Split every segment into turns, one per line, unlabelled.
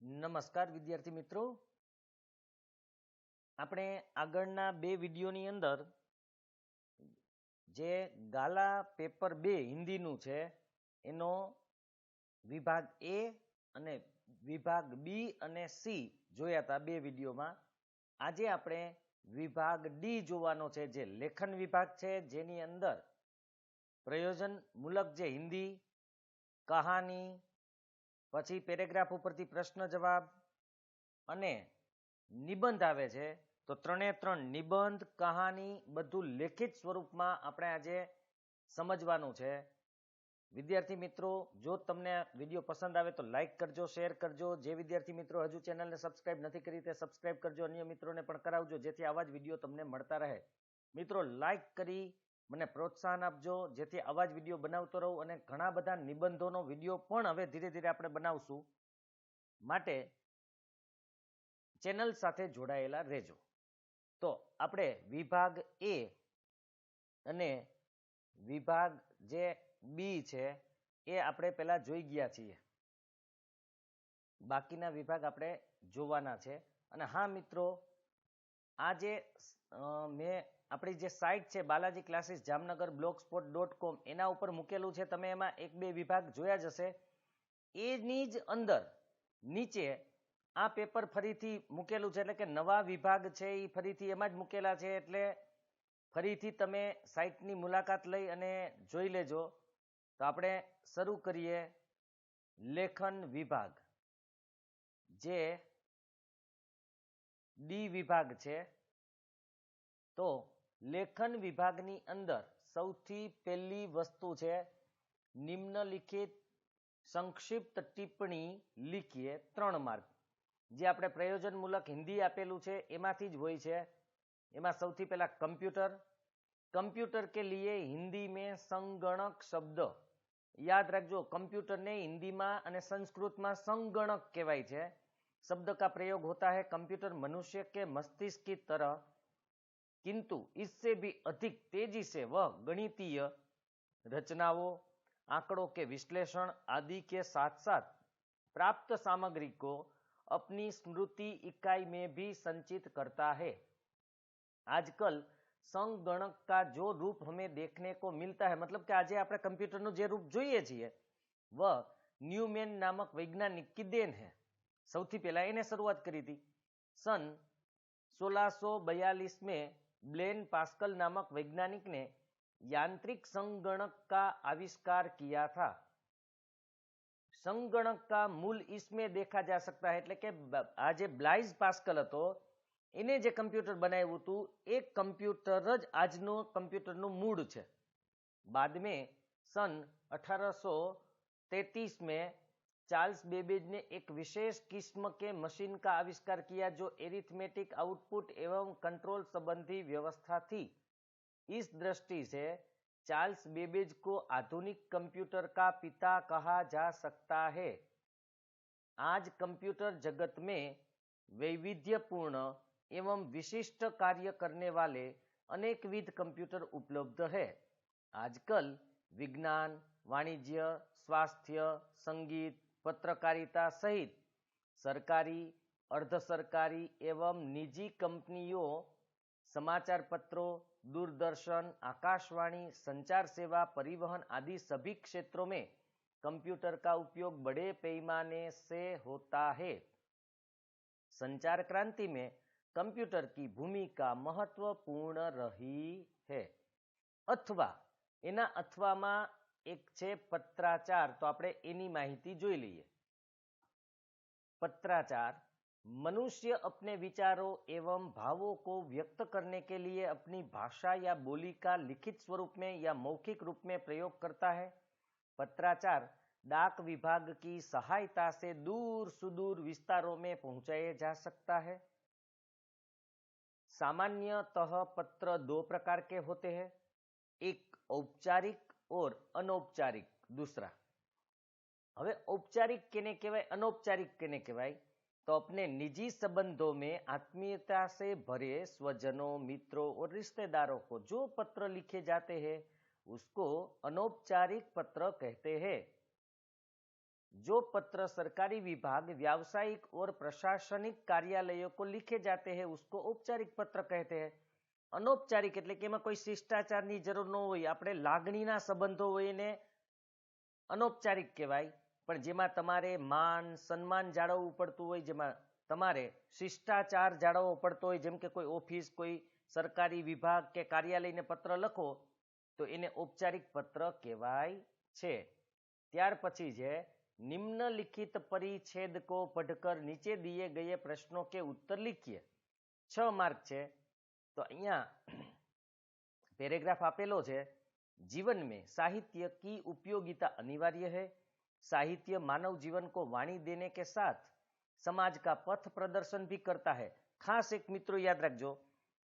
નમસ્કાર વિદ્યાર્થી મિત્રો, આપણે આગળના બે વિડીયોની અંદર જે ગાલા પેપર 2 હિન્દીનું છે એનો વિભાગ એ અને વિભાગ બી અને સી જોયા હતા બે વિડીયોમાં. આજે આપણે વિભાગ ડી જોવાનો છે, જે લેખન વિભાગ છે, જેની અંદર પ્રયોજનમૂલક જે હિન્દી, કહાની, પછી પેરેગ્રાફ ઉપરથી પ્રશ્ન જવાબ અને નિબંધ આવે છે. તો 3 નિબંધ, કહાની બધું લેખિત સ્વરૂપમાં આપણે આજે સમજવાનું છે. વિદ્યાર્થી મિત્રો, જો તમને વિડીયો પસંદ આવે તો લાઈક કરજો, શેર કરજો. જે વિદ્યાર્થી મિત્રો હજુ ચેનલને સબસ્ક્રાઇબ નથી કરી તે સબસ્ક્રાઇબ કરજો, અન્ય મિત્રોને પણ કરાવજો, જેથી આવા જ વિડીયો તમને મળતા રહે. મિત્રો, લાઈક કરી મને પ્રોત્સાહન આપજો, જેથી આવા જ વિડીયો બનાવતો રહું. અને ઘણા બધા નિબંધોનો વિડીયો પણ હવે ધીરે ધીરે આપણે બનાવશું, માટે ચેનલ સાથે જોડાયેલા રહેજો. તો આપણે વિભાગ એ અને વિભાગ જે બી છે એ આપણે પહેલા જોઈ ગયા છીએ. બાકીના વિભાગ આપણે જોવાના છે. અને હા મિત્રો, આ જે મેં આપણી જે સાઇટ છે બાલાજી ક્લાસીસ જામનગર blogspot.com એના ઉપર મૂકેલું છે. તમે એમાં એક બે વિભાગ જોયા જ હશે. એની જ અંદર નીચે આ પેપર ફરીથી મૂકેલું છે, એટલે કે નવા વિભાગ છે એ ફરીથી એમાં જ મૂકેલા છે. એટલે ફરીથી તમે સાઇટની મુલાકાત લઈ અને જોઈ લેજો. તો આપણે શરૂ કરીએ. લેખન વિભાગ જે ડી વિભાગ છે. તો લેખન વિભાગની અંદર સૌથી પહેલી વસ્તુ છે નિમ્નલિખિત સંક્ષિપ્ત ટિપ્પણી લીખીએ 3 માર્ક. જે આપણે પ્રયોજનમૂલક હિન્દી આપેલું છે એમાંથી જ હોય છે. એમાં સૌથી પહેલા कंप्यूटर. कंप्यूटर के लिए हिंदी में संगणक शब्द याद रखજો. कंप्यूटर ने हिंदी में અને संस्कृत में संगणक કહેવાય છે. शब्द का प्रयोग होता है कंप्यूटर मनुष्य के मस्तिष्क की तरह, किंतु इससे भी अधिक तेजी से वह गणितीय रचनाओं, आंकड़ों के विश्लेषण आदि के साथ साथ प्राप्त सामग्री को अपनी स्मृति इकाई में भी संचित करता है. आजकल संगणक का जो रूप हमें देखने को मिलता है, मतलब कि आज આપણે कंप्यूटरનું જે રૂપ જોઈએ છીએ वह न्यूमैन नामक वैज्ञानिक की देन है. સૌથી પહેલા એને શરૂઆત કરી હતી. सन 1642 में ब्लेन पास्कल नामक वैज्ञानिक ने यांत्रिक संगणक का आविष्कार किया था. संगणक का मूल इसमें देखा जा सकता है, એટલે કે આ જે બ્લાઇઝ પાસ્કલ હતો એને જે કમ્પ્યુટર બનાવ્યું હતું એ કમ્પ્યુટર જ આજનો કમ્પ્યુટરનું મૂળ છે. बाद में सन 1833 में चार्ल्स बेबेज ने एक विशेष किस्म के मशीन का आविष्कार किया जो एरिथमेटिक आउटपुट एवं कंट्रोल संबंधी व्यवस्था थी. इस दृष्टि से चार्ल्स बेबेज को आधुनिक कंप्यूटर का पिता कहा जा सकता है. आज कंप्यूटर जगत में वैविध्यपूर्ण एवं विशिष्ट कार्य करने वाले अनेकविध कंप्यूटर उपलब्ध है. आजकल विज्ञान, वाणिज्य, स्वास्थ्य, संगीत, पत्रकारिता सहित सरकारी, अर्ध सरकारी एवं निजी कंपनियों, समाचार पत्रों, दूरदर्शन, आकाशवाणी, संचार सेवा, परिवहन आदि सभी क्षेत्रों में कंप्यूटर का उपयोग बड़े पैमाने से होता है. संचार क्रांति में कंप्यूटर की भूमिका महत्वपूर्ण रही है. अथवा એના અથવામાં એક છે પત્રાચાર. તો આપણે એની માહિતી જોઈ લઈએ. पत्राचार मनुष्य अपने विचारों एवं भावों को व्यक्त करने के लिए अपनी भाषा या बोली का लिखित स्वरूप में या मौखिक रूप में प्रयोग करता है. पत्राचार डाक विभाग की सहायता से दूर सुदूर विस्तारों में पहुंचाया जा सकता है. सामान्यतः पत्र 2 प्रकार के होते हैं, एक औपचारिक और अनौपचारिक दूसरा. હવે औपचारिक केने कहेवाय, अनौपचारिक केने कहेवाय? तो अपने निजी संबंधों में आत्मीयता से भरे स्वजनों, मित्रों और रिश्तेदारों को जो पत्र लिखे जाते हैं उसको अनौपचारिक पत्र कहते हैं. जो पत्र सरकारी विभाग, व्यावसायिक और प्रशासनिक कार्यालयों को लिखे जाते हैं उसको औपचारिक पत्र कहते हैं। अनौपचारिक એટલે કે એમાં કોઈ શિષ્ટાચારની જરૂર ન હોય, આપણે લાગણીના સંબંધો હોય એને અનૌપચારિક કહેવાય, પણ જેમાં તમારે માન સન્માન જાળવવું પડતું હોય, જેમાં તમારે શિષ્ટાચાર જાળવવો પડતો હોય, જેમ કે કોઈ ઓફિસ, કોઈ સરકારી વિભાગ કે કાર્યાલયને પત્ર લખો તો એને ઔપચારિક પત્ર કહેવાય છે। ત્યાર પછી છે निम्नलिखित परिच्छेद को पढ़कर नीचे दिए गए प्रश्नों के उत्तर लिखिए। 6 मार्क છે तो અહીંયા पैराग्राफ આપેલો છે। जीवन में साहित्य की उपयोगिता अनिवार्य है। साहित्य मानव जीवन को वाणी देने के साथ समाज का पथ प्रदर्शन भी करता है। खास एक मित्रों याद रखજો,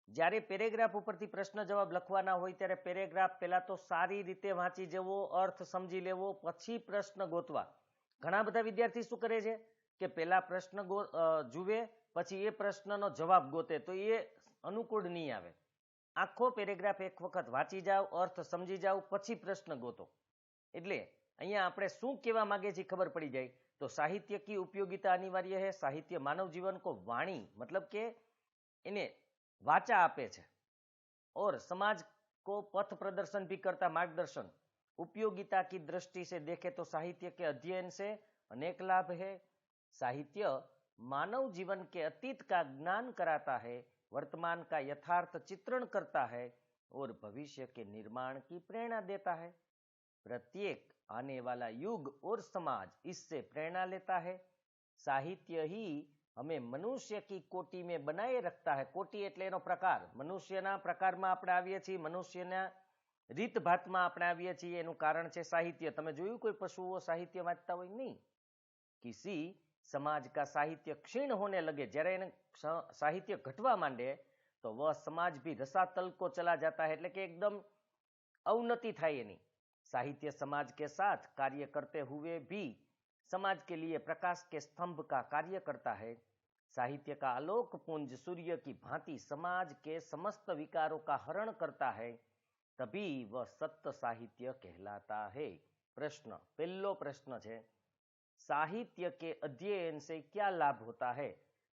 જ્યારે પેરેગ્રાફ ઉપરથી પ્રશ્ન જવાબ લખવાના હોય ત્યારે પેરેગ્રાફ પહેલા તો સારી રીતે વાંચી જવો, અર્થ સમજી લેવો, પછી પ્રશ્ન ગોતવા। ઘણા બધા વિદ્યાર્થી શું કરે છે કે પહેલા પ્રશ્ન જુએ પછી એ પ્રશ્નનો જવાબ ગોતે, તો એ અનુકૂળ નહીં આવે। આખો પેરેગ્રાફ એક વખત વાંચી જાઓ, અર્થ સમજી જાઓ, પછી પ્રશ્ન ગોતો। એટલે અહીંયા આપણે શું કહેવા માંગે છે ખબર પડી જાય। તો સાહિત્ય की उपयोगिता अनिवार्य है। साहित्य मानव जीवन को वाणी मतलब के એને वाचा आपे छे और समाज को पथ प्रदर्शन भी करता, मार्गदर्शन। उपयोगिता की दृष्टि से देखे तो साहित्य के अध्ययन से अनेक लाभ है। साहित्य मानव जीवन के अतीत का ज्ञान कराता है, वर्तमान का यथार्थ चित्रण करता है और भविष्य के निर्माण की प्रेरणा देता है। प्रत्येक आने वाला युग और समाज इससे प्रेरणा लेता है। साहित्य ही हमें मनुष्य की कोटि में बनाए रखता है। कोटि એટલે એનો પ્રકાર, મનુષ્યના પ્રકારમાં આપણે આવીએ છીએ, મનુષ્યના રીતભાતમાં આપણે આવીએ છીએ, એનું કારણ છે સાહિત્ય। તમે જોયું કોઈ પશુઓ સાહિત્ય વાંચતા હોય? નહીં। किसी समाज का साहित्य क्षीण होने लगे, જ્યારે એને સાહિત્ય ઘટવા માંડે તો वह समाज भी रसातल को चला जाता है, એટલે કે एकदम अवनति થાય એની। साहित्य समाज के साथ कार्य करते हुए भी समाज के लिए प्रकाश के स्तंभ का कार्य करता है। साहित्य का आलोक पुंज सूर्य की भांति समाज के समस्त विकारों का हरण करता है, तभी वह सत्य साहित्य कहलाता है। प्रश्न, पहलो प्रश्न है साहित्य के अध्ययन से क्या लाभ होता है?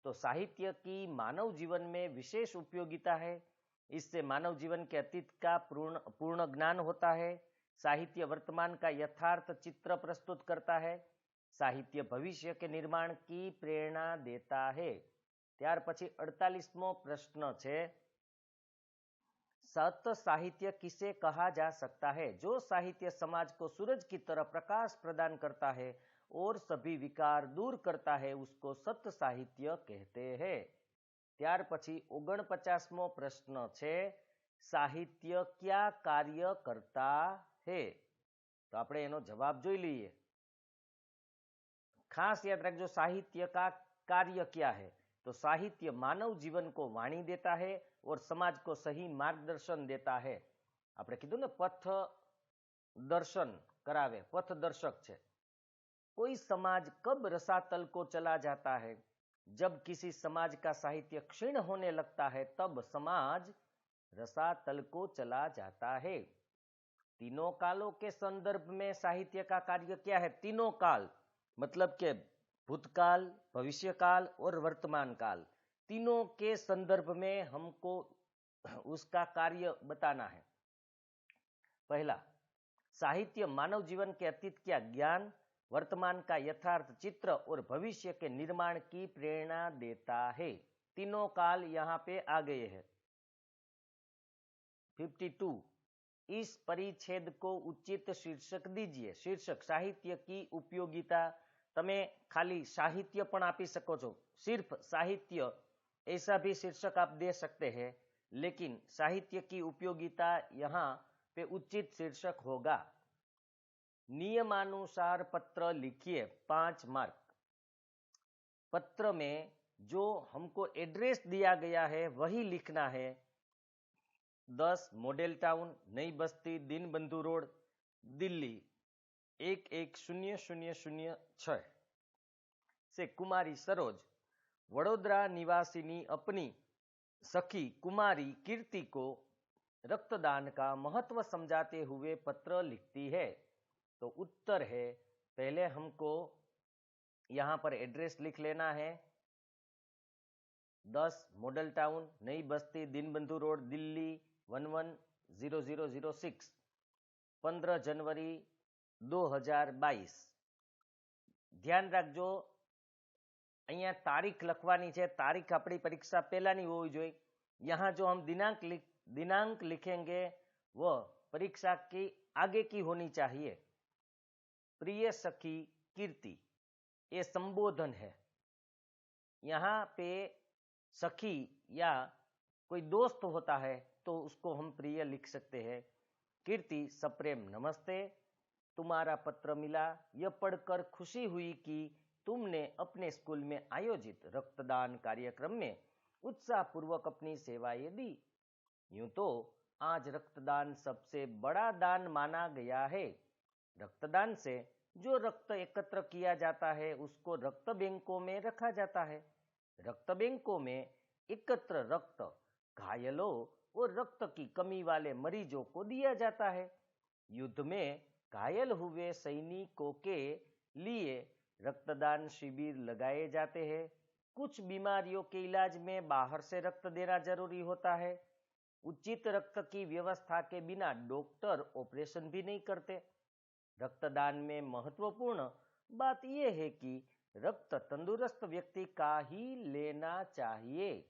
तो साहित्य की मानव जीवन में विशेष उपयोगिता है। इससे मानव जीवन के अतीत का पूर्ण ज्ञान होता है। साहित्य वर्तमान का यथार्थ चित्र प्रस्तुत करता है। साहित्य भविष्य के निर्माण की प्रेरणा देता है। ત્યાર પછી 48મો પ્રશ્ન છે सत्य साहित्य किसे कहा जा सकता है? जो साहित्य समाज को सूरज की तरह प्रकाश प्रदान करता है और सभी विकार दूर करता है उसको सत्य साहित्य कहते हैं। ત્યાર પછી 49મો પ્રશ્ન છે साहित्य क्या कार्य करता है? तो આપણે એનો જવાબ જોઈ લઈએ। खास याद रखो साहित्य का कार्य क्या है? तो साहित्य मानव जीवन को वाणी देता है और समाज को सही मार्गदर्शन देता है। આપણે કીધું ને પથ દર્શન કરાવે, પથદર્શક છે। कोई समाज कब रसातल को चला जाता है? जब किसी समाज का साहित्य क्षीण होने लगता है तब समाज रसातल को चला जाता है। तीनों कालों के संदर्भ में साहित्य का कार्य क्या है? तीनों काल मतलब के भूतकाल, भविष्यकाल और वर्तमान काल, तीनों के संदर्भ में हमको उसका कार्य बताना है। पहला, साहित्य मानव जीवन के अतीत का ज्ञान, वर्तमान का यथार्थ चित्र और भविष्य के निर्माण की प्रेरणा देता है। तीनों काल यहाँ पे आ गए हैं। 52, इस परिच्छेद को उचित शीर्षक दीजिए। शीर्षक साहित्य की उपयोगिता, तमे खाली साहित्य पण आपी सको छो, सिर्फ साहित्य ऐसा भी शीर्षक आप दे सकते हैं, लेकिन साहित्य की उपयोगिता यहाँ पे उचित शीर्षक होगा। नियमानुसार पत्र लिखिए, 5 मार्क। पत्र में जो हमको एड्रेस दिया गया है वही लिखना है। 10 मॉडल टाउन, नई बस्ती, दीनबंधु रोड, दिल्ली 110006 से कुमारी सरोज वडोदरा निवासिनी अपनी सखी कुमारी कीर्ति को रक्तदान का महत्व समझाते हुए पत्र लिखती है। तो उत्तर है, पहले हमको यहाँ पर एड्रेस लिख लेना है। 10 मॉडल टाउन, नई बस्ती, दीनबंधु रोड, दिल्ली 110006, 15 जनवरी 2022। ધ્યાન રાખજો, અહીંયા તારીખ લખવાની છે। તારીખ આપણી પરીક્ષા પહેલાની હોવી જોઈએ। यहाँ जो हम दिनांक लिखेंगे वो परीक्षा की आगे की होनी चाहिए। प्रिय सखी कीर्ति, ये संबोधन है। यहाँ पे सखी या कोई दोस्त होता है तो उसको हम प्रिय लिख सकते हैं। कीर्ति, सप्रेम नमस्ते, तुम्हारा पत्र मिला, यह पढ़कर खुशी हुई कि तुमने अपने स्कूल में आयोजित रक्तदान कार्यक्रम में उत्साहपूर्वक अपनी सेवाएं दी। यूं तो आज रक्तदान सबसे बड़ा दान माना गया है। रक्तदान से जो रक्त एकत्र किया जाता है उसको रक्त बैंकों में रखा जाता है। रक्त बैंकों में एकत्र रक्त घायलों और रक्त की कमी वाले मरीजों को दिया जाता है। युद्ध में घायल हुए सैनिकों के लिए रक्तदान शिविर लगाए जाते हैं। कुछ बीमारियों के इलाज में बाहर से रक्त देना जरूरी होता है। उचित रक्त की व्यवस्था के बिना डॉक्टर ऑपरेशन भी नहीं करते। रक्तदान में महत्वपूर्ण बात यह है कि रक्त तंदुरुस्त व्यक्ति का ही लेना चाहिए।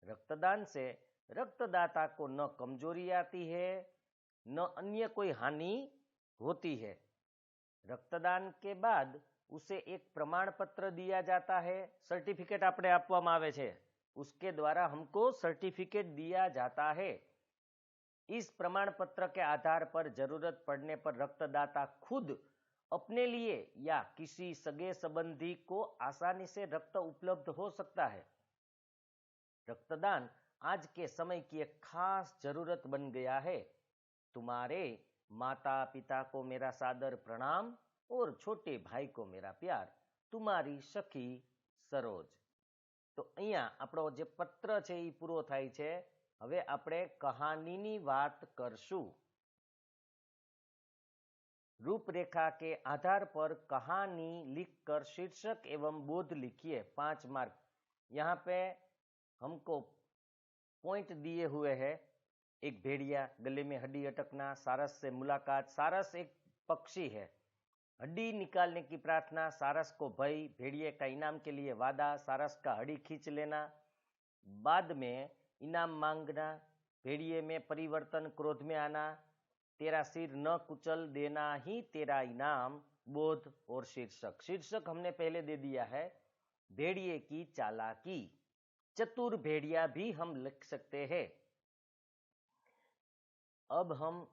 रक्तदान से रक्तदाता को न कमजोरी आती है न अन्य कोई हानि होती है। रक्तदान के बाद उसे एक प्रमाण पत्र दिया जाता है। सर्टिफिकेट આપણે આપવામાં આવે છે, उसके द्वारा हमको सर्टिफिकेट दिया जाता है। इस प्रमाण पत्र के आधार पर जरूरत पड़ने पर रक्तदाता खुद अपने लिए या किसी सगे संबंधी को आसानी से रक्त उपलब्ध हो सकता है। रक्तदान आज के समय की एक खास जरूरत बन गया है। तुम्हारे माता पिता को मेरा सादर प्रणाम और छोटे भाई को मेरा प्यार, तुम्हारी सखी सरोज। तो અહીંયા આપણો જે પત્ર છે એ પૂરો થાય છે। હવે આપણે કહાનીની વાત કરશું। रूपरेखा के आधार पर कहानी लिखकर शीर्षक एवं बोध लिखिए। 5 मार्क। यहाँ पे हमको पॉइंट दिए हुए हैं। एक भेड़िया, गले में हड्डी अटकना, सारस से मुलाकात। सारस एक पक्षी है। हड्डी निकालने की प्रार्थना, सारस को भय, भेड़िए का इनाम के लिए वादा, सारस का हड्डी खींच लेना, बाद में इनाम मांगना, भेड़िए में परिवर्तन, क्रोध में आना, तेरा सिर न कुचल देना ही तेरा इनाम, बोध और शीर्षक। शीर्षक हमने पहले दे दिया है, भेड़िए की चालाकी। चतुर भेड़िया भी हम लिख सकते हैं। अब हम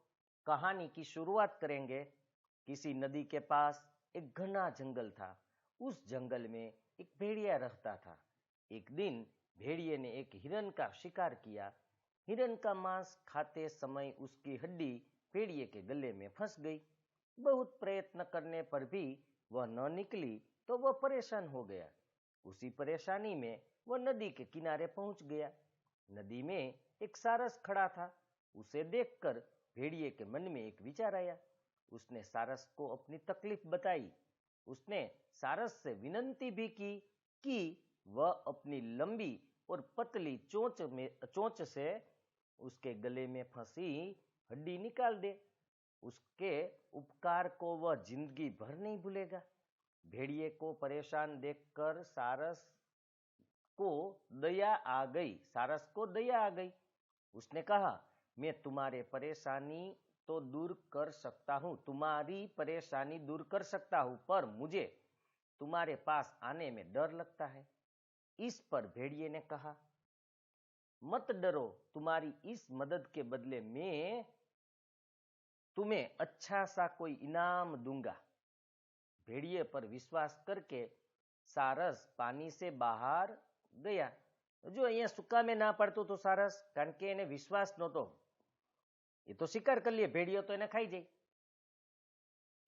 कहानी की शुरुआत करेंगे। किसी नदी के पास एक घना जंगल था। उस जंगल में एक भेड़िया रहता था। एक दिन भेड़िए ने एक हिरन का शिकार किया। हिरन का मांस खाते समय उसकी हड्डी भेड़िए के गले में फंस गई। बहुत प्रयत्न करने पर भी वह न निकली तो वह परेशान हो गया। उसी परेशानी में वह नदी के किनारे पहुंच गया। नदी में एक सारस खड़ा था। उसे देखकर भेड़िए के मन में एक विचार आया। उसने सारस को अपनी तकलीफ बताई। उसने सारस से विनती भी की कि वह अपनी लंबी और पतली चोंच से उसके गले में फंसी हड्डी निकाल दे। उसके उपकार को वह जिंदगी भर नहीं भूलेगा। भेड़िए को परेशान देखकर सारस को दया आ गई। उसने कहा, मैं तुम्हारी परेशानी दूर कर सकता हूँ, पर मुझे तुम्हारे पास आने में डर लगता है। इस पर भेड़िए ने कहा, मत डरो, तुम्हारी इस मदद के बदले मैं तुम्हें अच्छा सा कोई इनाम दूंगा। भेड़िए पर विश्वास करके सारस पानी से बाहर गया। जो અહીંયા સુકા में ના પડતો તો સારસ, કારણ કે એને વિશ્વાસ નહોતો। ये तो शिकार कर लिए, भेड़िया तो इन्हें खाई जाए,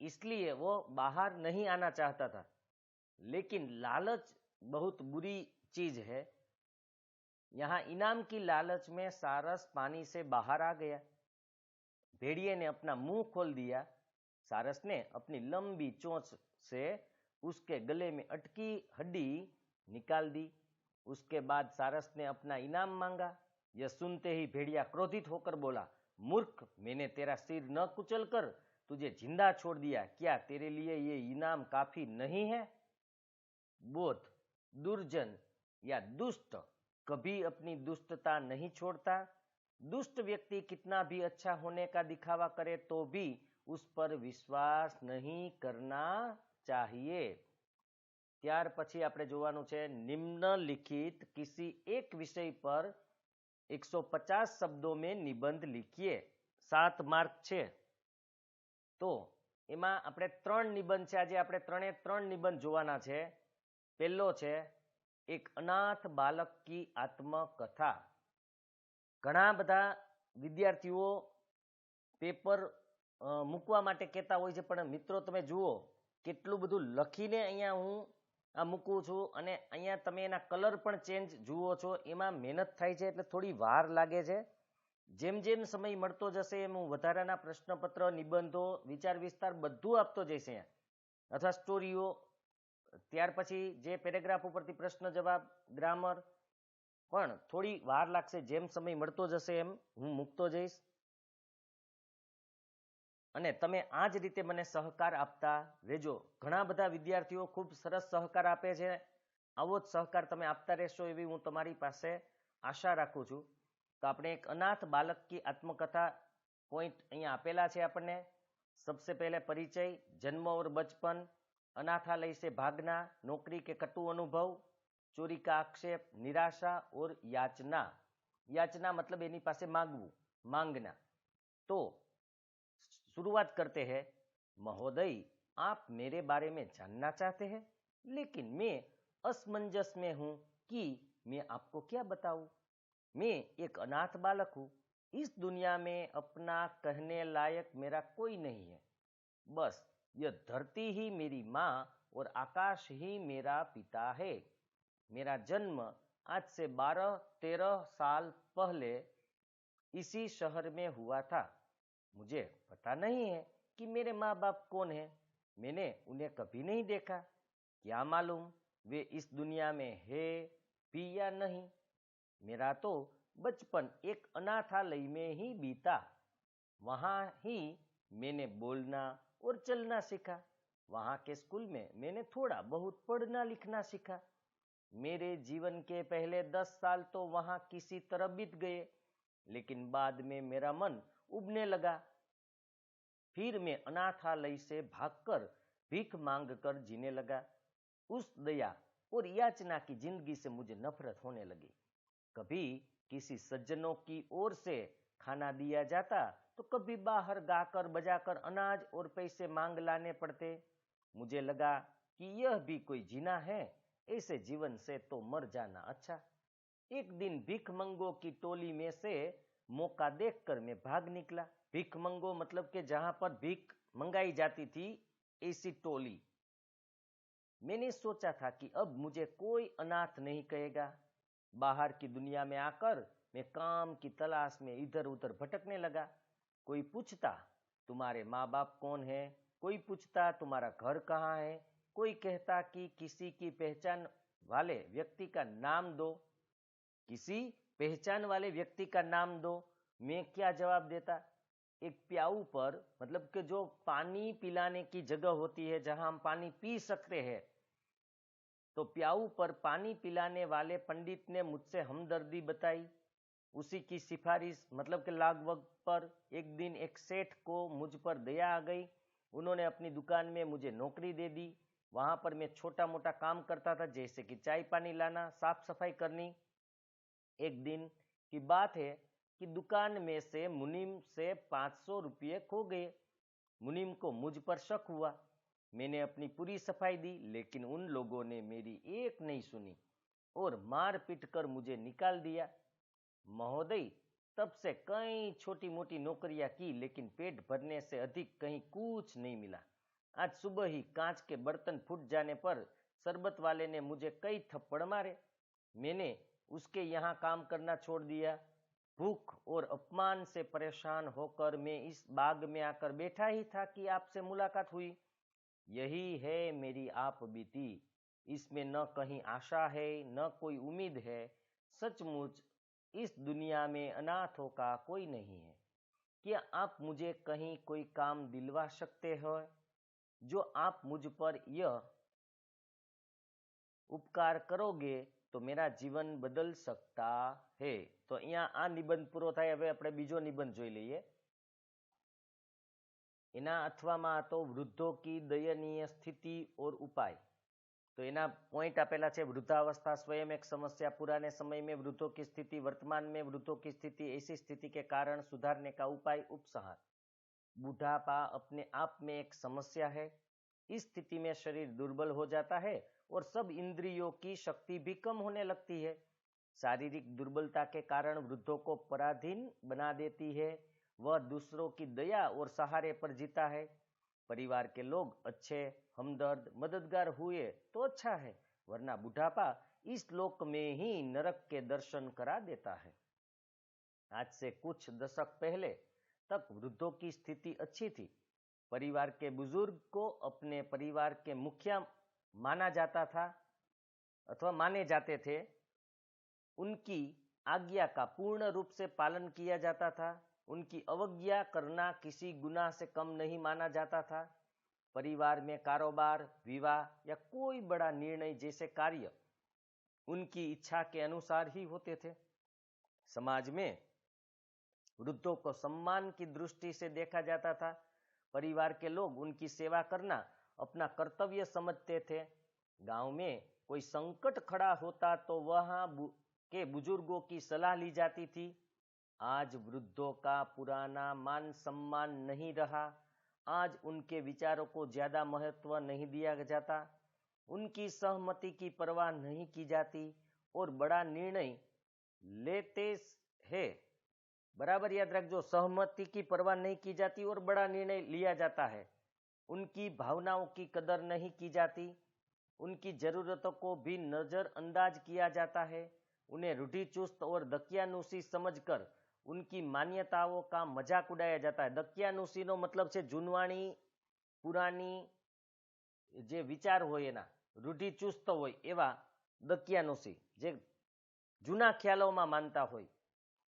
इसलिए वो बाहर नहीं आना चाहता था। लेकिन लालच बहुत बुरी चीज है। यहाँ इनाम की लालच में सारस पानी से बाहर आ गया। भेड़िए ने अपना मुंह खोल दिया। सारस ने अपनी लंबी चोंच से उसके गले में अटकी हड्डी निकाल दी। उसके बाद सारस ने अपना इनाम मांगा। यह सुनते ही भेड़िया क्रोधित होकर बोला, मूर्ख, मैंने तेरा सिर न कुचल कर तुझे जिंदा छोड़ दिया, क्या तेरे लिए ये इनाम काफी नहीं है? बोध, दुर्जन या दुष्ट कभी अपनी दुष्टता नहीं छोड़ता। दुष्ट व्यक्ति कितना भी अच्छा होने का दिखावा करे तो भी उस पर विश्वास नहीं करना चाहिए। ત્યાર પછી આપણે જોવાનું છે निम्नलिखित किसी एक विषय पर 150 शब्दों में निबंध लिखिए। 7 मार्क છે તો એમાં આપણે 3 નિબંધ છે। આજે આપણે 3 નિબંધ જોવાના છે। પહેલો છે એક અનાથ બાલક की આત્મકથા। ઘણા બધા વિદ્યાર્થીઓ પેપર મૂકવા માટે કહેતા હોય છે, પણ મિત્રો તમે જુઓ કેટલું બધું લખીને અહીંયા હું આ મૂકું છું અને અહીંયા તમે એના કલર પણ ચેન્જ જુઓ છો, એમાં મહેનત થાય છે એટલે થોડી વાર લાગે છે। જેમ જેમ સમય મળતો જશે એમ હું વધારાના પ્રશ્નપત્ર, નિબંધો, વિચાર વિસ્તાર બધું આપતો જઈશ અહીંયા, અથવા સ્ટોરીઓ। ત્યાર પછી જે પેરેગ્રાફ ઉપરથી પ્રશ્ન જવાબ, ગ્રામર, પણ થોડી વાર લાગશે। જેમ સમય મળતો જશે એમ હું મૂકતો જઈશ અને તમે આ જ રીતે મને સહકાર આપતા રહેજો। ઘણા બધા વિદ્યાર્થીઓ ખૂબ સરસ સહકાર આપે છે, આવો જ સહકાર તમે આપતા રહેશો એવી હું તમારી પાસે આશા રાખું છું। તો આપણે એક અનાથ બાલક की आत्मकथा पॉइंट અહીંયા આપેલા છે આપણને। सबसे पहले परिचय, जन्म और बचपन, अनाथालय से भागना, नौकरी के कटु अनुभव, चोरी का आक्षेप, निराशा और याचना। याचना मतलब एनी पासे मांगવું, मांगना। तो शुरुआत करते हैं। महोदय, आप मेरे बारे में जानना चाहते हैं, लेकिन मैं असमंजस में हूं कि मैं आपको क्या बताऊं। मैं एक अनाथ बालक हूं। इस दुनिया में अपना कहने लायक मेरा कोई नहीं है। बस यह धरती ही मेरी माँ और आकाश ही मेरा पिता है। मेरा जन्म आज से 12-13 साल पहले इसी शहर में हुआ था। मुझे पता नहीं है कि मेरे माँ बाप कौन है। मैंने उन्हें कभी नहीं देखा। क्या मालूम वे इस दुनिया में है भी या नहीं। मेरा तो बचपन एक अनाथालय में ही बीता। वहाँ ही मैंने बोलना और चलना सीखा। वहाँ के स्कूल में मैंने थोड़ा बहुत पढ़ना लिखना सीखा। मेरे जीवन के पहले 10 साल तो वहाँ किसी तरह बीत गए, लेकिन बाद में मेरा मन उबने लगा। फिर मैं अनाथालय से भागकर भीख मांगकर जीने लगा। उस दया और याचना की जिंदगी से मुझे नफरत होने लगी। कभी किसी सज्जनों की ओर से खाना दिया जाता तो कभी बाहर गाकर बजाकर अनाज और पैसे मांग लाने पड़ते। मुझे लगा कि यह भी कोई जीना है, ऐसे जीवन से तो मर जाना अच्छा। एक दिन भीख मंगों की टोली में से मौका देखकर मैं भाग निकला। भीख मंगो मतलब कि जहां पर भीख मंगाई जाती थी, ऐसी टोली। मैंने सोचा था कि अब मुझे कोई अनाथ नहीं कहेगा। बाहर की दुनिया में आकर मैं काम की तलाश में इधर उधर भटकने लगा। कोई पूछता तुम्हारे माँ बाप कौन है, कोई पूछता तुम्हारा घर कहाँ है, कोई कहता कि किसी की पहचान वाले व्यक्ति का नाम दो, किसी पहचान वाले व्यक्ति का नाम दो। मैं क्या जवाब देता। एक प्याऊ पर मतलब कि जो पानी पिलाने की जगह होती है जहां हम पानी पी सकते हैं, तो प्याऊ पर पानी पिलाने वाले पंडित ने मुझसे हमदर्दी बताई। उसी की सिफारिश मतलब कि लागवग पर एक दिन एक सेठ को मुझ पर दया आ गई। उन्होंने अपनी दुकान में मुझे नौकरी दे दी। वहां पर मैं छोटा मोटा काम करता था, जैसे कि चाय पानी लाना, साफ सफाई करनी। एक दिन की बात है कि दुकान में से मुनीम से 500 रुपये खो गए। मुनीम को मुझ पर शक हुआ। मैंने अपनी पूरी सफाई दी, लेकिन उन लोगों ने मेरी एक नहीं सुनी और मार पीट कर मुझे निकाल दिया। महोदय, तब से कई छोटी मोटी नौकरियां की, लेकिन पेट भरने से अधिक कहीं कुछ नहीं मिला। आज सुबह ही कांच के बर्तन फूट जाने पर शरबत वाले ने मुझे कई थप्पड़ मारे। मैंने उसके यहाँ काम करना छोड़ दिया। भूख और अपमान से परेशान होकर मैं इस बाग में आकर बैठा ही था कि आपसे मुलाकात हुई। यही है मेरी आप बीती, इसमें न कहीं आशा है न कोई उम्मीद है, सचमुच इस दुनिया में अनाथों का कोई नहीं है। क्या आप मुझे कहीं कोई काम दिलवा सकते हो जो आप मुझ पर यह ઉપકાર કરોગે તો મેરા જીવન બદલ सकता है। તો અહીંયા આ નિબંધ પૂરો થાય। હવે આપણે બીજો નિબંધ જોઈ લઈએ। એના અથવામાં હતો વૃદ્ધો की दयनीय स्थिति और उपाय। तो एना पॉइंट आपेला है, वृद्धावस्था स्वयं एक समस्या, पुराने समय में वृद्धों की स्थिति, वर्तमान में वृद्धों की स्थिति, ऐसी स्थिति के कारण सुधारने का उपाय, उपसंहार। बुढ़ापा अपने आप में एक समस्या है। इस स्थिति में शरीर दुर्बल हो जाता है और सब इंद्रियों की शक्ति भी कम होने लगती है। शारीरिक दुर्बलता के कारण वृद्धों को पराधीन बना देती है। वह दूसरों की दया और सहारे पर जीता है। परिवार के लोग अच्छे, हमदर्द, मददगार हुए तो अच्छा है, वरना बुढ़ापा इस लोक में ही नरक के दर्शन करा देता है। आज से कुछ दशक पहले तक वृद्धों की स्थिति अच्छी थी। परिवार के बुजुर्ग को अपने परिवार के मुखिया माना जाता था अथवा माने जाते थे। उनकी आज्ञा का पूर्ण रूप से पालन किया जाता था। उनकी अवज्ञा करना किसी गुनाह से कम नहीं माना जाता था। परिवार में कारोबार, विवाह या कोई बड़ा निर्णय जैसे कार्य उनकी इच्छा के अनुसार ही होते थे। समाज में वृद्धों को सम्मान की दृष्टि से देखा जाता था। परिवार के लोग उनकी सेवा करना अपना कर्तव्य समझते थे। गांव में कोई संकट खड़ा होता तो वहां के बुजुर्गों की सलाह ली जाती थी। आज वृद्धों का पुराना मान सम्मान नहीं रहा। आज उनके विचारों को ज्यादा महत्व नहीं दिया जाता। उनकी सहमति की परवाह नहीं की जाती और बड़ा निर्णय लेते हैं। बराबर याद रखो, सहमति की परवाह नहीं की जाती और बड़ा निर्णय लिया जाता है। उनकी भावनाओं की कदर नहीं की जाती। उनकी जरूरतों को भी नजरअंदाज किया जाता है। उन्हें रूढ़िचुस्त और दकियानुसी समझकर उनकी मान्यताओं का मजाक उड़ाया जाता है। दकियानुसी नो मतलब है जूनवाणी, पुरानी जे विचार होय एना रूढ़िचुस्त होय एवा दकियानुसी, जे जूना ख्यालों में मानता होय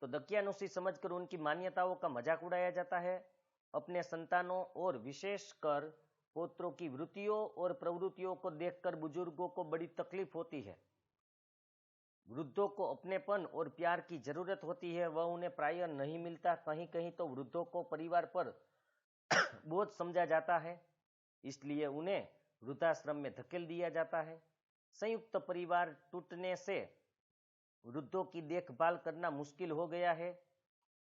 तो दकियानुसी समझकर उनकी मान्यताओं का मजाक उड़ाया जाता है। अपने संतानों और विशेषकर पोत्रों की वृत्तियों और प्रवृत्तियों को देखकर बुजुर्गों को बड़ी तकलीफ होती है। वृद्धों को अपनेपन और प्यार की जरूरत होती है, वह उन्हें प्रायः नहीं मिलता। कहीं कहीं तो वृद्धों को परिवार पर बोझ समझा जाता है, इसलिए उन्हें वृद्धाश्रम में धकेल दिया जाता है। संयुक्त परिवार टूटने से वृद्धों की देखभाल करना मुश्किल हो गया है।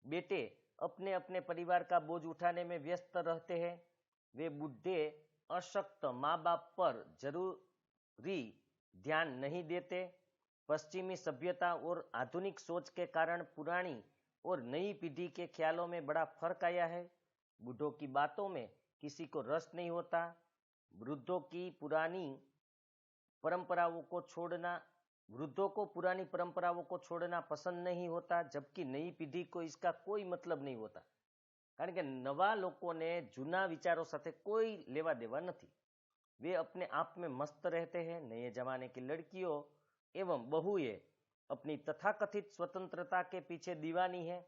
बेटे अपने अपने परिवार का बोझ उठाने में व्यस्त रहते हैं। वे बूढ़े अशक्त माँ बाप पर जरूरी ध्यान नहीं देते। पश्चिमी सभ्यता और आधुनिक सोच के कारण पुरानी और नई पीढ़ी के ख्यालों में बड़ा फर्क आया है। बूढ़ों की बातों में किसी को रस नहीं होता। वृद्धों को पुरानी परंपराओं को छोड़ना पसंद नहीं होता, जबकि नई पीढ़ी को इसका कोई मतलब नहीं होता, कारण के नवा लोकोने जूना विचारों साथे कोई लेवा देवा नहीं। वे अपने आप में मस्त रहते हैं। नए जमाने की लड़कियों एवं बहुएं अपनी तथाकथित स्वतंत्रता के पीछे दीवानी है।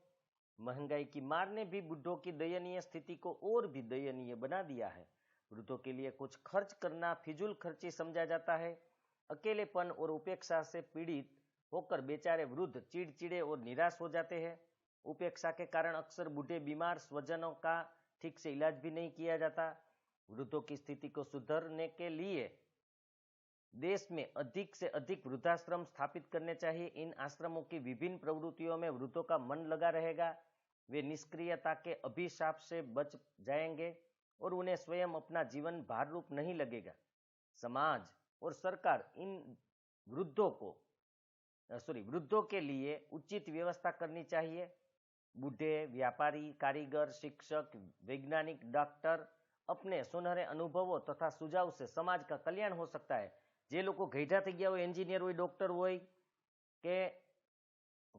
महंगाई की मार ने भी बुढ़ों की दयनीय स्थिति को और भी दयनीय बना दिया है। वृद्धों के लिए कुछ खर्च करना फिजूल खर्ची समझा जाता है। अकेलेपन और उपेक्षा से पीड़ित होकर बेचारे वृद्ध चिड़चिड़े और निराश हो जाते हैं। उपेक्षा के कारण अक्सर बूढ़े बीमार स्वजनों का ठीक से इलाज भी नहीं किया जाता। वृद्धों की स्थिति को सुधारने के लिए देश में अधिक से अधिक वृद्धाश्रम स्थापित करने चाहिए। इन आश्रमों की विभिन्न प्रवृत्तियों में वृद्धों का मन लगा रहेगा। वे निष्क्रियता के अभिशाप से बच जाएंगे और उन्हें स्वयं अपना जीवन भार रूप नहीं लगेगा। समाज और सरकार इन वृद्धों के लिए उचित व्यवस्था करनी चाहिए। बूढ़े व्यापारी, कारीगर, शिक्षक, वैज्ञानिक, डॉक्टर अपने सुनहरे अनुभवों तथा सुझाव से समाज का कल्याण हो सकता है। जे लोग गईढा थई गया होय, एंजीनियर होय, डॉक्टर होय के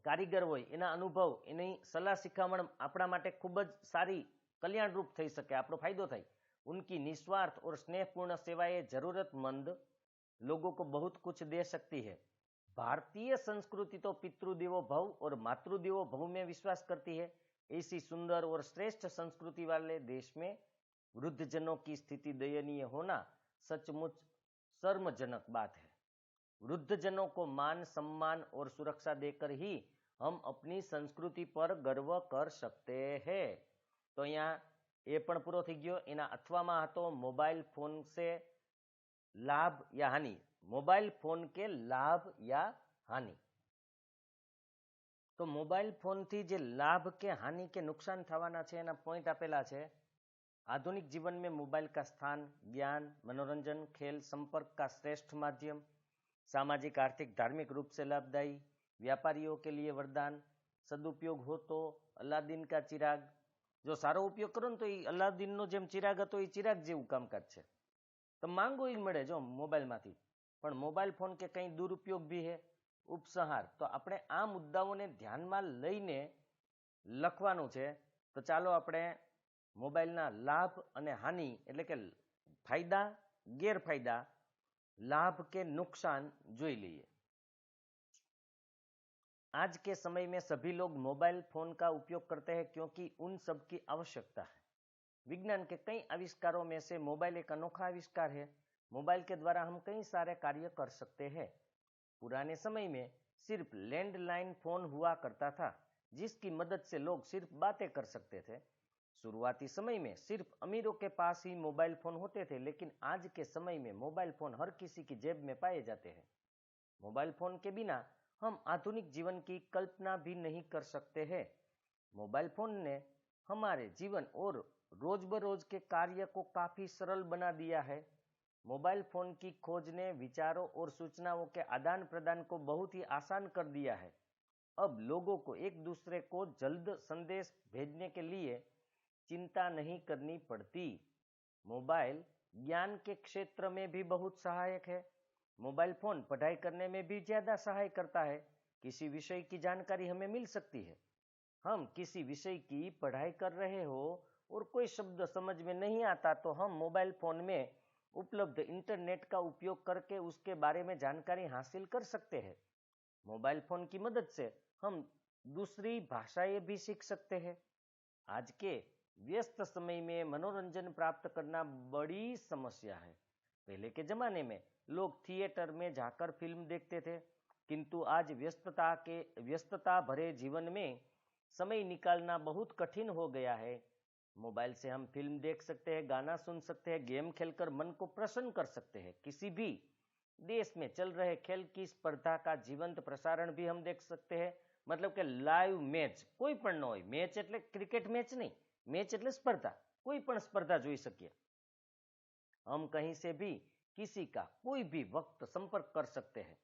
कारीगर होय, एना अनुभव, एनी सलाह शिखामण आपणा माटे खूब ज सारी कल्याणरूप थई शके, आपणो फायदो थाय। उनकी निस्वार्थ और स्नेहपूर्ण सेवाएं जरूरतमंद लोगों को बहुत कुछ दे सकती है। भारतीय संस्कृति तो पितृदेवो भव और मातृदेवो भव में विश्वास करती है। ऐसी सुंदर और श्रेष्ठ संस्कृति वाले देश में वृद्धजनों की स्थिति दयनीय होना सचमुच शर्मजनक बात है। वृद्धजनों को मान, सम्मान और सुरक्षा देकर ही हम अपनी संस्कृति पर गर्व कर सकते हैं। तो यहाँ એ પણ પૂરો થઈ ગયો। એના અથવામાં હતો મોબાઈલ ફોન से लाभ या हानि, मोबाइल फोन के लाभ या हानि। तो मोबाइल फोन थी जे लाभ के हानि के नुकसान थवाना छे एना पॉइंट आपेला छे। आधुनिक जीवन में मोबाइल का स्थान ज्ञान, मनोरंजन, खेल, संपर्क का श्रेष्ठ माध्यम, सामाजिक, आर्थिक, धार्मिक रूप से लाभदायी, व्यापारियों के लिए वरदान, सदुपयोग हो तो अलादीन का चिराग। जो सारो उपयोग करो तो अलादीन नो जेम चिराग हतो ए चिराग जेवुं कामकाज छे। तो मांगो ही मळे जो मोबाइल मांथी। पण मोबाइल फोन के कई दुरुपयोग भी है। उपसंहार तो આપણે આ મુદ્દાઓને ધ્યાનમાં લઈને લખવાનું છે। તો ચાલો આપણે મોબાઈલના લાભ અને હાનિ એટલે કે फायदा गैरफायदा, लाभ के नुकसान જોઈ લઈએ। आज के समय में सभी लोग मोबाइल फोन का उपयोग करते हैं क्योंकि उन सब की आवश्यकता है। विज्ञान के कई आविष्कारों में से मोबाइल एक अनोखा आविष्कार है। मोबाइल के द्वारा हम कई सारे कार्य कर सकते हैं। पुराने समय में सिर्फ लैंडलाइन फोन हुआ करता था जिसकी मदद से लोग सिर्फ बातें कर सकते थे। शुरुआती समय में सिर्फ अमीरों के पास ही मोबाइल फोन होते थे, लेकिन आज के समय में मोबाइल फोन हर किसी की जेब में पाए जाते हैं। मोबाइल फोन के बिना हम आधुनिक जीवन की कल्पना भी नहीं कर सकते हैं। मोबाइल फोन ने हमारे जीवन और रोज-बरोज के कार्य को काफी सरल बना दिया है। मोबाइल फोन की खोज ने विचारों और सूचनाओं के आदान प्रदान को बहुत ही आसान कर दिया है। अब लोगों को एक दूसरे को जल्द संदेश भेजने के लिए चिंता नहीं करनी पड़ती। मोबाइल ज्ञान के क्षेत्र में भी बहुत सहायक है। मोबाइल फोन पढ़ाई करने में भी ज्यादा सहाय करता है। किसी विषय की जानकारी हमें मिल सकती है। हम किसी विषय की पढ़ाई कर रहे हो और कोई शब्द समझ में नहीं आता तो हम मोबाइल फोन में उपलब्ध इंटरनेट का उपयोग करके उसके बारे में जानकारी हासिल कर सकते हैं। मोबाइल फोन की मदद से हम दूसरी भाषाएं भी सीख सकते हैं। आज के व्यस्त समय में मनोरंजन प्राप्त करना बड़ी समस्या है। पहले के जमाने में लोग थिएटर में जाकर फिल्म देखते थे, किंतु आज व्यस्तता भरे जीवन में समय निकालना बहुत कठिन हो गया है। मोबाइल से हम फिल्म देख सकते हैं, गाना सुन सकते हैं, गेम खेलकर मन को प्रसन्न कर सकते हैं। किसी भी देश में चल रहे खेल की स्पर्धा का जीवंत प्रसारण भी हम देख सकते हैं। मतलब के लाइव मैच कोई पण न होय, मैच એટલે क्रिकेट मैच नहीं, मैच એટલે स्पर्धा, कोई पण स्पर्धा જોઈ શકીએ। हम कहीं से भी किसी का कोई भी वक्त संपर्क कर सकते हैं।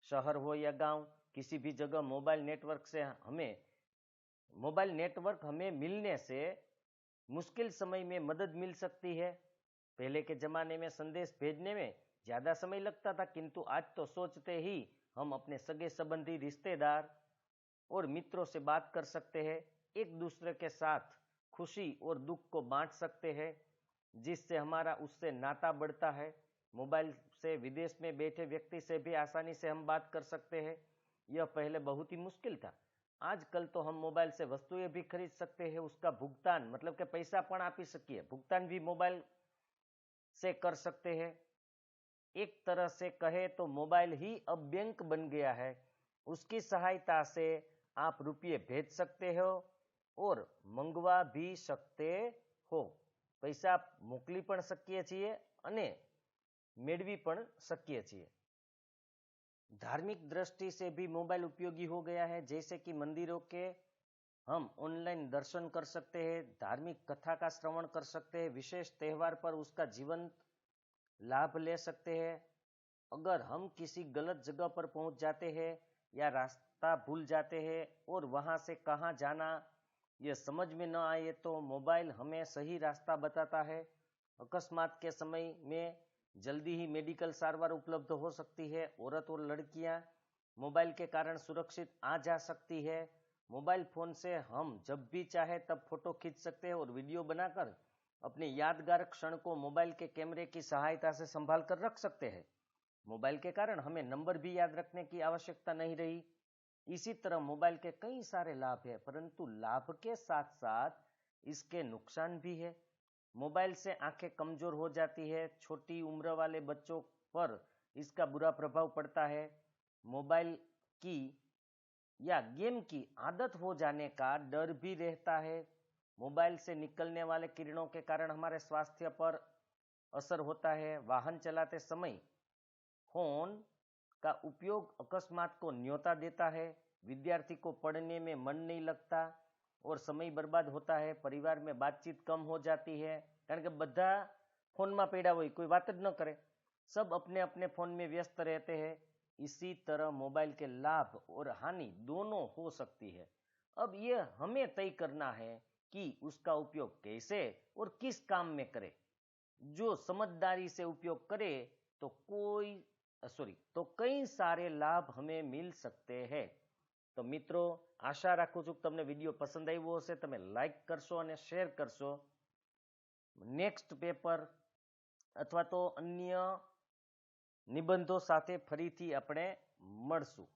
शहर हो या गांव, किसी भी जगह मोबाइल नेटवर्क हमें मिलने से मुश्किल समय में मदद मिल सकती है। पहले के जमाने में संदेश भेजने में ज्यादा समय लगता था, किंतु आज तो सोचते ही हम अपने सगे संबंधी, रिश्तेदार और मित्रों से बात कर सकते हैं। एक दूसरे के साथ खुशी और दुख को बांट सकते हैं, जिससे हमारा उससे नाता बढ़ता है। मोबाइल से विदेश में बैठे व्यक्ति से भी आसानी से हम बात कर सकते हैं। यह पहले बहुत ही मुश्किल था। आजकल तो हम मोबाइल से वस्तुएं भी खरीद सकते हैं, उसका भुगतान मतलब के पैसा पण आपी सकीए, भुगतान भी मोबाइल से कर सकते हैं। एक तरह से कहे तो मोबाइल ही अब बैंक बन गया है। उसकी सहायता से आप रुपये भेज सकते हो और मंगवा भी सकते हो। पैसा मोकली पण શકીએ છીએ અને મેળવી પણ શકીએ છીએ। धार्मिक दृष्टि से भी मोबाइल उपयोगी हो गया है। जैसे कि मंदिरों के हम ऑनलाइन दर्शन कर सकते हैं, धार्मिक कथा का श्रवण कर सकते हैं, विशेष त्योहार पर उसका जीवंत लाभ ले सकते हैं। अगर हम किसी गलत जगह पर पहुंच जाते हैं या रास्ता भूल जाते हैं और वहां से कहां जाना ये समझ में न आए तो मोबाइल हमें सही रास्ता बताता है। अकस्मात के समय में जल्दी ही मेडिकल सारवार उपलब्ध हो सकती है। औरत और लड़कियां मोबाइल के कारण सुरक्षित आ जा सकती है। मोबाइल फोन से हम जब भी चाहे तब फोटो खींच सकते हैं और वीडियो बनाकर अपने यादगार क्षण को मोबाइल के कैमरे की सहायता से संभाल कर रख सकते हैं। मोबाइल के कारण हमें नंबर भी याद रखने की आवश्यकता नहीं रही। इसी तरह मोबाइल के कई सारे लाभ हैं, परंतु लाभ के साथ साथ इसके नुकसान भी है। मोबाइल से आंखें कमजोर हो जाती है। छोटी उम्र वाले बच्चों पर इसका बुरा प्रभाव पड़ता है। मोबाइल की या गेम की आदत हो जाने का डर भी रहता है। मोबाइल से निकलने वाले किरणों के कारण हमारे स्वास्थ्य पर असर होता है। वाहन चलाते समय फोन का उपयोग अकस्मात को न्योता देता है। विद्यार्थी को पढ़ने में मन नहीं लगता और समय बर्बाद होता है। परिवार में बातचीत कम हो जाती है, कारण के બધા फोનમાં પડ્યા હોય, कोई बात ज न करे, सब अपने अपने फोन में व्यस्त रहते हैं। इसी तरह मोबाइल के लाभ और हानि दोनों हो सकती है। अब यह हमें तय करना है कि उसका उपयोग कैसे और किस काम में करें। जो समझदारी से उपयोग करे तो कई सारे लाभ हमें मिल सकते हैं। तो मित्रों, आशा રાખું છું કે તમને વિડીયો પસંદ આવ્યો હશે। તમે લાઈક કરશો અને શેર કરશો। નેક્સ્ટ પેપર અથવા તો અન્ય નિબંધો સાથે ફરીથી આપણે મળશું।